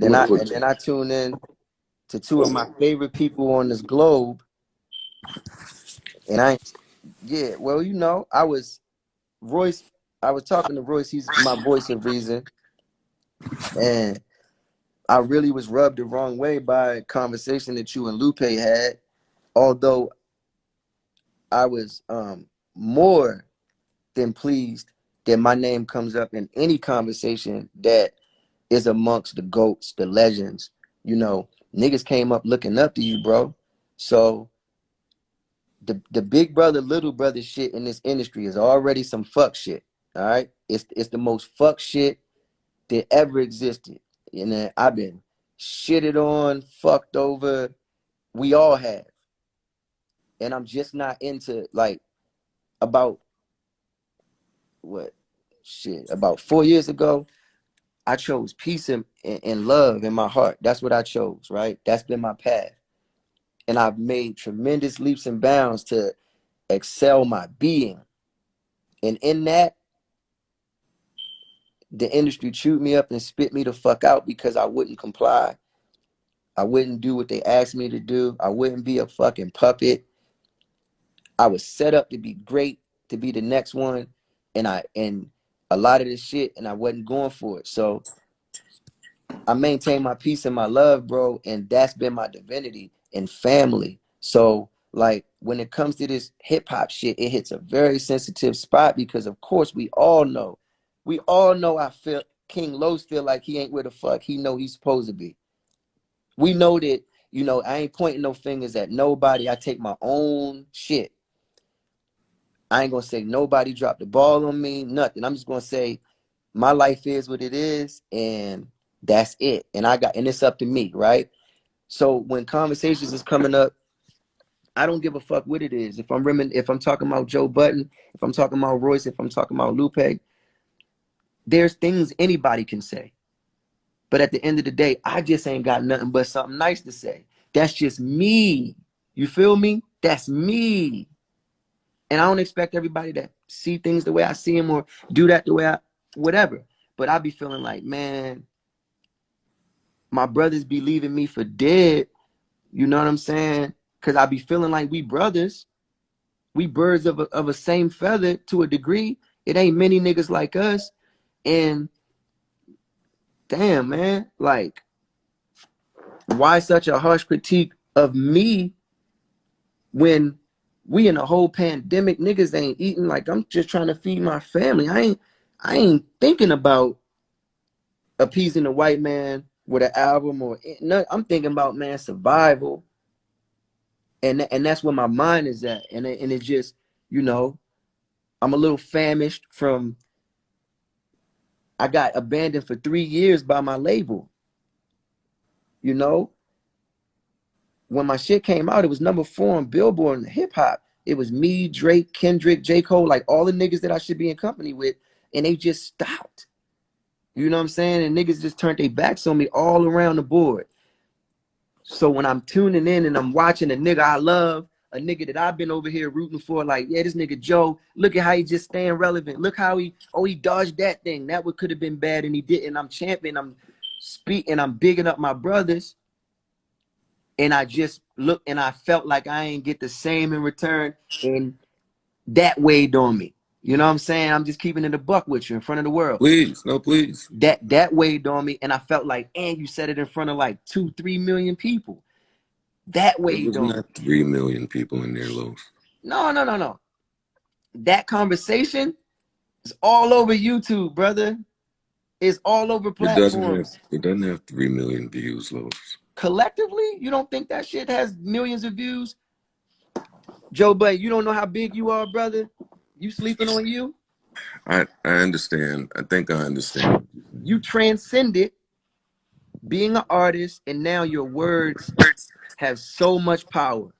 And then I tune in to two of my favorite people on this globe, and yeah, well, I was Royce. I was talking to Royce. He's my voice of reason, and I really was rubbed the wrong way by a conversation that you and Lupe had. Although I was more than pleased that my name comes up in any conversation that is amongst the GOATs, the legends. Niggas came up looking up to you, bro. So the big brother, little brother shit in this industry is already some fuck shit. All right. It's the most fuck shit that ever existed. And then I've been shitted on, fucked over. We all have. And I'm just not into, like, about about 4 years ago, I chose peace and love in my heart. That's what I chose, right? That's been my path. And I've made tremendous leaps and bounds to excel my being. And in that, the industry chewed me up and spit me the fuck out because I wouldn't comply. I wouldn't do what they asked me to do. I wouldn't be a fucking puppet. I was set up to be great, to be the next one. And a lot of this shit, and I wasn't going for it. So I maintain my peace and my love, bro. And that's been my divinity and family. So, like, when it comes to this hip hop shit, it hits a very sensitive spot because, of course, we all know I feel King Los feel like he ain't where the fuck he know he's supposed to be. We know that, I ain't pointing no fingers at nobody. I take my own shit. I ain't gonna say nobody dropped the ball on me, nothing. I'm just gonna say my life is what it is, and that's it. And it's up to me, right? So when conversations is coming up, I don't give a fuck what it is. If I'm talking about Joe Budden, if I'm talking about Royce, if I'm talking about Lupe, there's things anybody can say. But at the end of the day, I just ain't got nothing but something nice to say. That's just me. You feel me? That's me. And I don't expect everybody to see things the way I see them or do that the way whatever. But I be feeling like, man, my brothers be leaving me for dead. You know what I'm saying? Because I be feeling like we brothers. We birds of a same feather to a degree. It ain't many niggas like us. And damn, man, like, why such a harsh critique of me when we in a whole pandemic? Niggas ain't eating. Like, I'm just trying to feed my family. I ain't thinking about appeasing the white man with an album or no. I'm thinking about, man, survival. And that's where my mind is at. And it just, I'm a little famished from, I got abandoned for 3 years by my label. When my shit came out, it was #4 on Billboard and hip hop. It was me, Drake, Kendrick, J. Cole, like all the niggas that I should be in company with, and they just stopped. You know what I'm saying? And niggas just turned their backs on me all around the board. So when I'm tuning in and I'm watching a nigga I love, a nigga that I've been over here rooting for, like, yeah, this nigga Joe, look at how he just staying relevant. Look how he dodged that thing. That could have been bad and he didn't. I'm champion. I'm speaking. I'm bigging up my brothers. And I just looked and I felt like I ain't get the same in return. And that weighed on me. You know what I'm saying? I'm just keeping it a buck with you in front of the world. Please, no, please. That weighed on me. And I felt like, and you said it in front of like 2-3 million people. That weighed on me. There was not 3 million people in there, Los. No. That conversation is all over YouTube, brother. It's all over platforms. It doesn't have 3 million views, Los. Collectively, you don't think that shit has millions of views? Joe Budden, you don't know how big you are, brother? You sleeping on you? I understand. I think I understand. You transcended being an artist, and now your words have so much power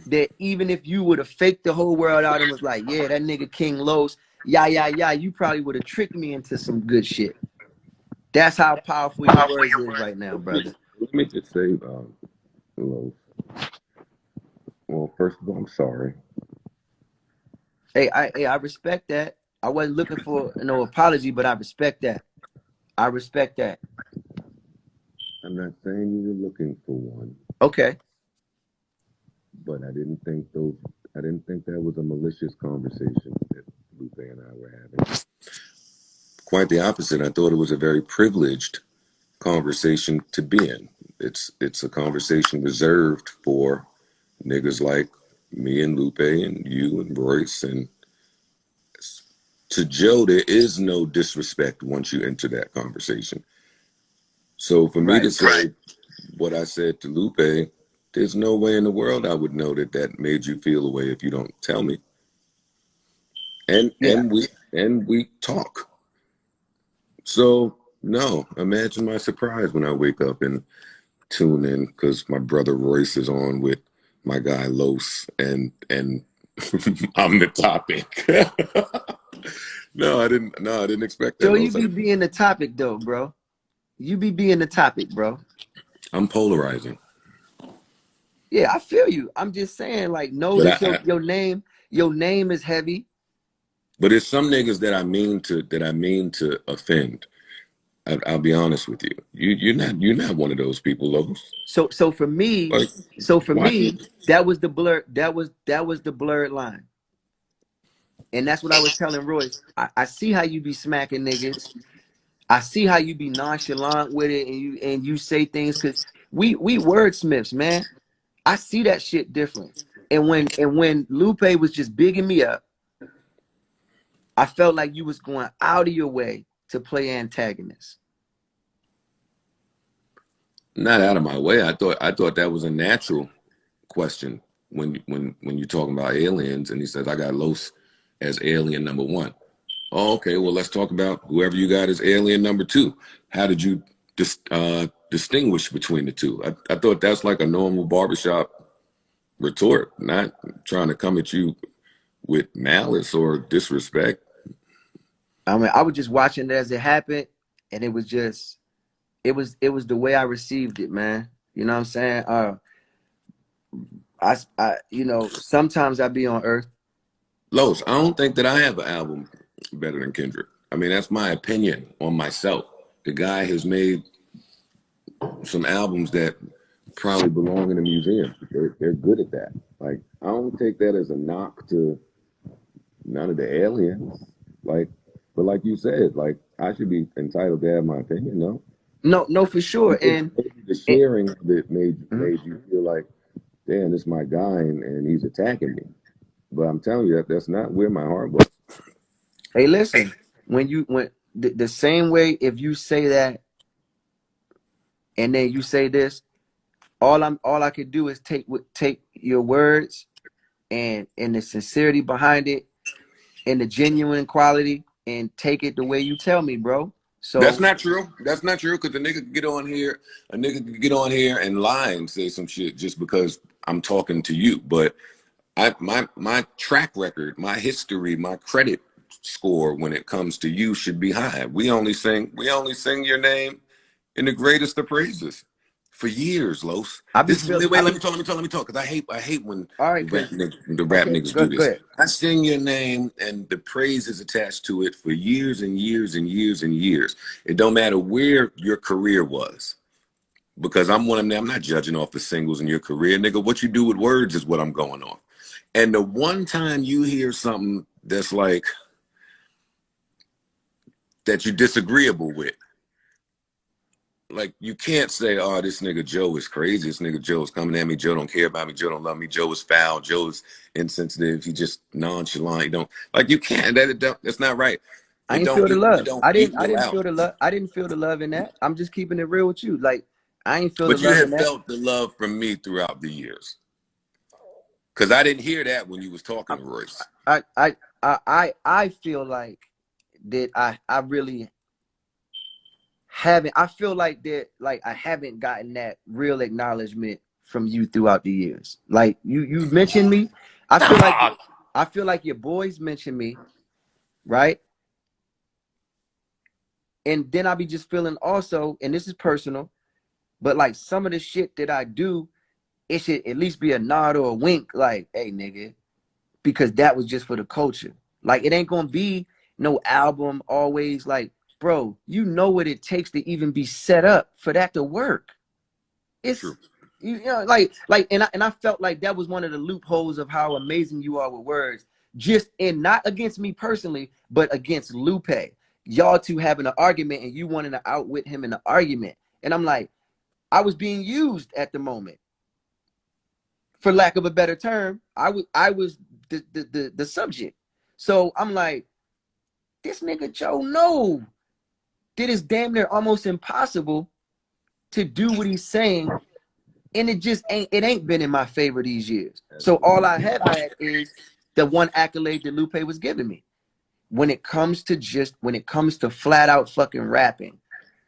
that even if you would have faked the whole world out and was like, yeah, that nigga King Los, yeah, you probably would have tricked me into some good shit. That's how powerful your words is right now, brother. Let me just say, Los. Well, first of all, I'm sorry. Hey, I respect that. I wasn't looking for no apology, but I respect that. I respect that. not saying you were looking for one, Okay. but I didn't think that was a malicious conversation that Lupe and I were having. Quite the opposite. I thought it was a very privileged conversation to be in. It's a conversation reserved for niggas like me and Lupe and you and Royce. And to Joe, there is no disrespect once you enter that conversation. So for me to Right. say what I said to Lupe, there's no way in the world I would know that that made you feel a way if you don't tell me. And Yeah. we talk. So no, imagine my surprise when I wake up and tune in because my brother Royce is on with my guy Los, and I'm the topic. No, I didn't. No, I didn't expect that, Joe, you Los. be being the topic though, bro. You be being the topic, bro. I'm polarizing, Yeah, I feel you. I'm just saying, like, know but that your name is heavy. but it's some niggas that I mean to offend. I'll be honest with you. You're not one of those people, Los. So for me, Like, so for why? me, that was the blur. That was the blurred line, and that's what I was telling Royce. I see how you be smacking niggas. I see how you be nonchalant with it, and you say things because we wordsmiths, man. I see that shit different. And when Lupe was just bigging me up, I felt like you was going out of your way to play antagonist. Not out of my way. I thought that was a natural question when you're talking about aliens, and he says I got Los as alien number one. Oh, okay. Well, let's talk about whoever you got as alien number two. How did you distinguish between the two? I thought that's like a normal barbershop retort, not trying to come at you with malice or disrespect. I mean, I was just watching it as it happened, and it was the way I received it, man. You know what I'm saying? Sometimes I be on Earth. Los, I don't think that I have an album better than Kendrick. I mean, that's my opinion on myself. The guy has made some albums that probably belong in a museum. They're good at that. Like, I don't take that as a knock to none of the aliens. Like, but like you said, like I should be entitled to have my opinion. No, No, no, for sure. maybe the And sharing of it mhm. made you feel like, damn, this is my guy, and he's attacking me. But I'm telling you that that's not where my heart was. Hey, listen, when the same way, if you say that and then you say this, all I could do is take your words and the sincerity behind it and the genuine quality and take it the way you tell me, bro. That's So not true. That's not true because a nigga could get on here and lie and say some shit just because I'm talking to you. But my track record, my history, my credit score when it comes to you should be high. We only sing your name in the greatest of praises for years, Los. I be This is feel wait, I, let me talk because I hate when all right, cause the rap okay, niggas go do go this. ahead. I sing your name and the praise is attached to it for years and years and years and years. It don't matter where your career was. Because I'm one of them, I'm not judging off the singles in your career, nigga. What you do with words is what I'm going on. And the one time you hear something that's like that you're disagreeable with, like you can't say, "Oh, this nigga Joe is crazy. This nigga Joe is coming at me. Joe don't care about me. Joe don't love me. Joe is foul. Joe is insensitive. He just nonchalant. He don't like you can't. That's not right. I ain't feel the You love. don't I didn't I equal didn't out. feel the love. I didn't feel the love in that. I'm just keeping it real with you. Like I ain't feel the But you love in have that. felt the love from me throughout the years, because I didn't hear that when you was talking I to Royce. I feel like that I really haven't. I feel like that like I haven't gotten that real acknowledgement from you throughout the years. Like you mentioned me. I feel like I feel like your boys mention me, right? And then I be just feeling also, and this is personal, but like some of the shit that I do, it should at least be a nod or a wink, like, hey nigga, because that was just for the culture. Like it ain't gonna be no album always like, bro, you know what it takes to even be set up for that to work. It's True. you know, and I felt like that was one of the loopholes of how amazing you are with words. Just and not against me personally, but against Lupe. Y'all two having an argument and you wanting to outwit him in the argument. And I'm like, I was being used at the moment. For lack of a better term, I was the subject. So I'm like, this nigga Joe no. That is damn near almost impossible to do what he's saying, and it ain't been in my favor these years. So all I have had is the one accolade that Lupe was giving me. When it comes to flat out fucking rapping,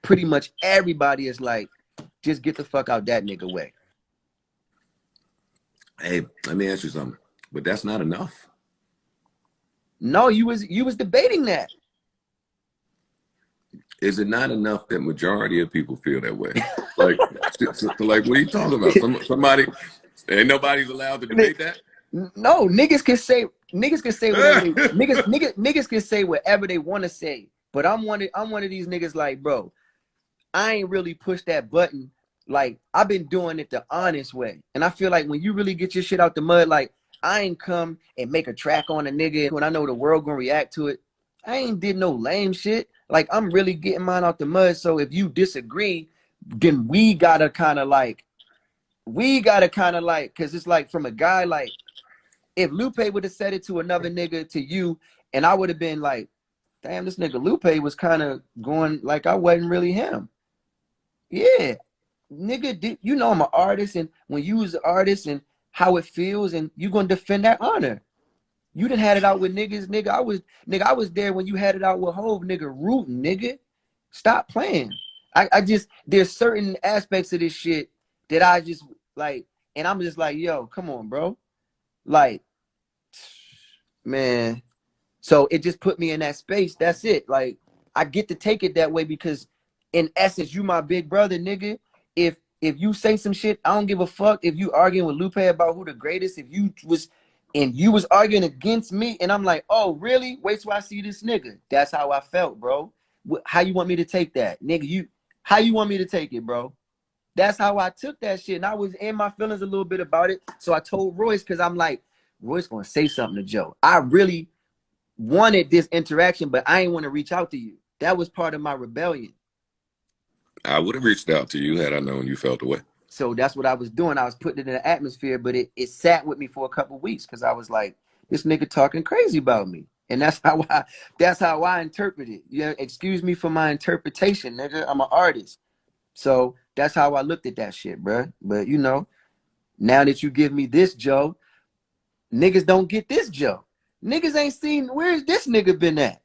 pretty much everybody is like, just get the fuck out that nigga way. Hey, let me ask you something. But that's not enough. No, you was debating that. Is it not enough that majority of people feel that way? Like, like, what are you talking about? Somebody, ain't nobody's allowed to debate that. No, niggas can say whatever they niggas can say whatever they want to say. But I'm one of these niggas like, bro, I ain't really pushed that button. Like, I've been doing it the honest way. And I feel like when you really get your shit out the mud, like, I ain't come and make a track on a nigga when I know the world gonna react to it. I ain't did no lame shit. Like, I'm really getting mine out the mud. So if you disagree, then because it's like from a guy like, if Lupe would have said it to another nigga, to you, and I would have been like, damn, this nigga Lupe was kind of going like I wasn't really him. Yeah, nigga, you know I'm an artist, and when you was an artist and how it feels, and you gonna defend that honor. You done had it out with niggas, nigga. I was there when you had it out with Hove, nigga, rooting, nigga. Stop playing. I just there's certain aspects of this shit that I just like, and I'm just like, yo, come on, bro. Like, man. So it just put me in that space. That's it. Like, I get to take it that way because in essence, you my big brother, nigga. If you say some shit, I don't give a fuck. If you arguing with Lupe about who the greatest, if you was arguing against me, and I'm like, oh, really? Wait till I see this nigga. That's how I felt, bro. How you want me to take that? Nigga, how you want me to take it, bro? That's how I took that shit. And I was in my feelings a little bit about it. So I told Royce, because I'm like, Royce gonna say something to Joe. I really wanted this interaction, but I didn't want to reach out to you. That was part of my rebellion. I would have reached out to you had I known you felt the way. So that's what I was doing. I was putting it in the atmosphere, but it sat with me for a couple of weeks because I was like, this nigga talking crazy about me. And that's how I interpret it. Yeah, excuse me for my interpretation, nigga. I'm an artist. So that's how I looked at that shit, bro. But you know, now that you give me this Joe, niggas don't get this Joe. Niggas ain't seen where's this nigga been at?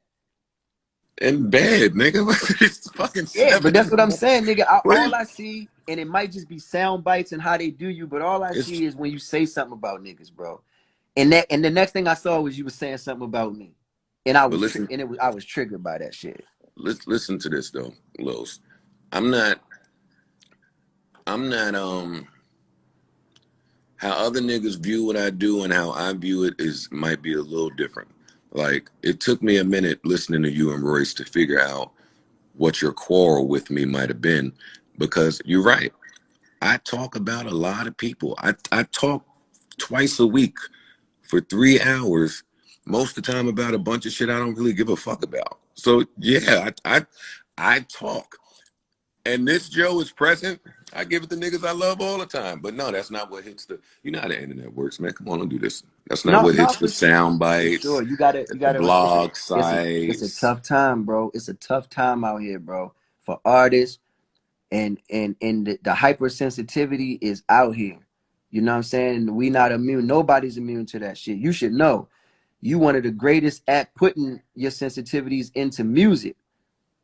In bed, nigga. It's fucking Yeah, but 7 that's in what the I'm morning. saying, nigga. What All is I see, and it might just be sound bites and how they do you, but all I it's see is when you say something about niggas, bro. And the next thing I saw was you was saying something about me, and but listen, I was triggered by that shit. listen to this though, Los. I'm not I'm not how other niggas view what I do and how I view it is might be a little different. Like it took me a minute listening to you and Royce to figure out what your quarrel with me might have been because you're right. I talk about a lot of people. I talk twice a week for 3 hours, most of the time about a bunch of shit I don't really give a fuck about. So yeah, I talk. And this Joe is present. I give it to niggas I love all the time. But no, that's not what hits the you know how the internet works, man. Come on, don't do this. That's not No, what no, hits the sound for bites, sure. the blog It's a sites. tough time, bro. It's a tough time out here, bro, for artists, and the hypersensitivity is out here. You know what I'm saying? We not immune. Nobody's immune to that shit. You should know. You one of the greatest at putting your sensitivities into music.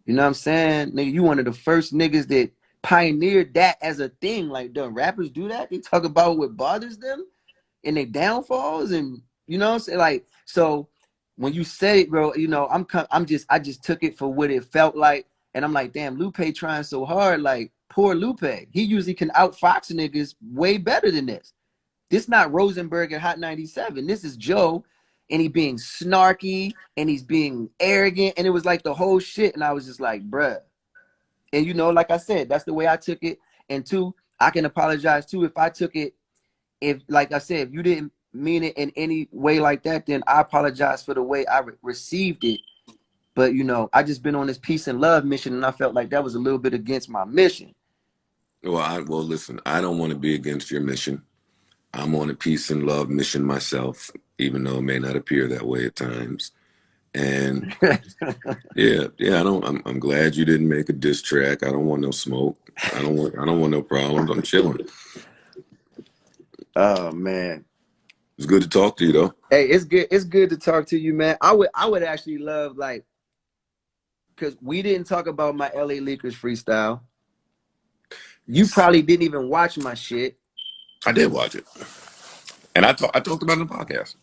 You know what I'm saying? Nigga, you one of the first niggas that pioneered that as a thing. Like, the rappers do that. They talk about what bothers them and their downfalls, and you know what I'm saying? Like, so when you said it, bro, you know, I just took it for what it felt like. And I'm like, damn, Lupe trying so hard. Like, poor Lupe. He usually can outfox niggas way better than this. This not Rosenberg at Hot 97. This is Joe, and he being snarky and he's being arrogant, and it was like the whole shit. And I was just like, bruh. And you know, like I said, that's the way I took it. And two, I can apologize too if I took it. If, like I said, if you didn't mean it in any way like that, then I apologize for the way I received it. But, you know, I just been on this peace and love mission, and I felt like that was a little bit against my mission. Well, listen, I don't want to be against your mission. I'm on a peace and love mission myself, even though it may not appear that way at times. And yeah, I'm glad you didn't make a diss track. I don't want no smoke. I don't want no problems. I'm chilling. Oh man. It's good to talk to you though. Hey, it's good to talk to you, man. I would actually love, like, because we didn't talk about my LA Lakers freestyle. You probably didn't even watch my shit. I did watch it. And I talked about it in the podcast.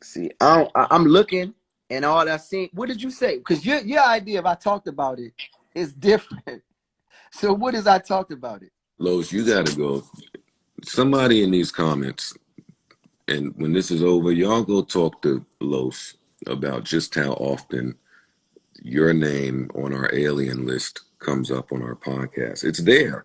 See, I'm looking, and all I seen. What did you say? Because your idea of I talked about it is different. So what is I talked about it? Los, you gotta go. Somebody in these comments, and when this is over, y'all go talk to Los about just how often your name on our alien list comes up on our podcast. It's there.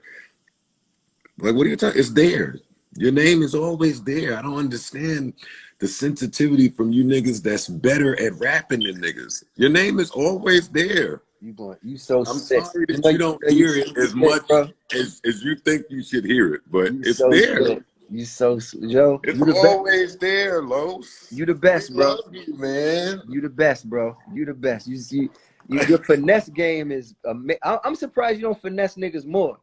Like, what are you talking? It's there. Your name is always there. I don't understand the sensitivity from you niggas that's better at rapping than niggas. Your name is always there. You so I'm sick. sorry that you don't hear it as much as you think you should hear it, but it's so there. Sick. You so, Joe. It's always there, Los. You the best, bro. Love you, man. You the best, bro. You the best. Your finesse game is amazing. I'm surprised you don't finesse niggas more,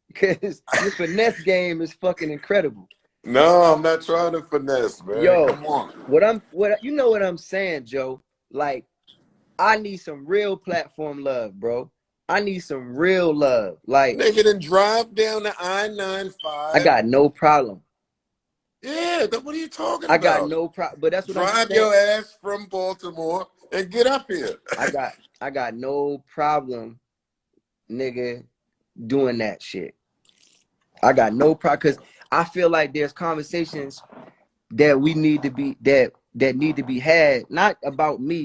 because your finesse game is fucking incredible. No, I'm not trying to finesse, man. Yo, come on. You know what I'm saying, Joe? Like, I need some real platform love, bro. I need some real love. Like, nigga, then drive down the I-95. I got no problem. Yeah, what are you talking about? I got no problem. But that's what I'm saying. Drive your ass from Baltimore and get up here. I got no problem, nigga, doing that shit. I got no problem, because I feel like there's conversations that we need to be that need to be had, not about me.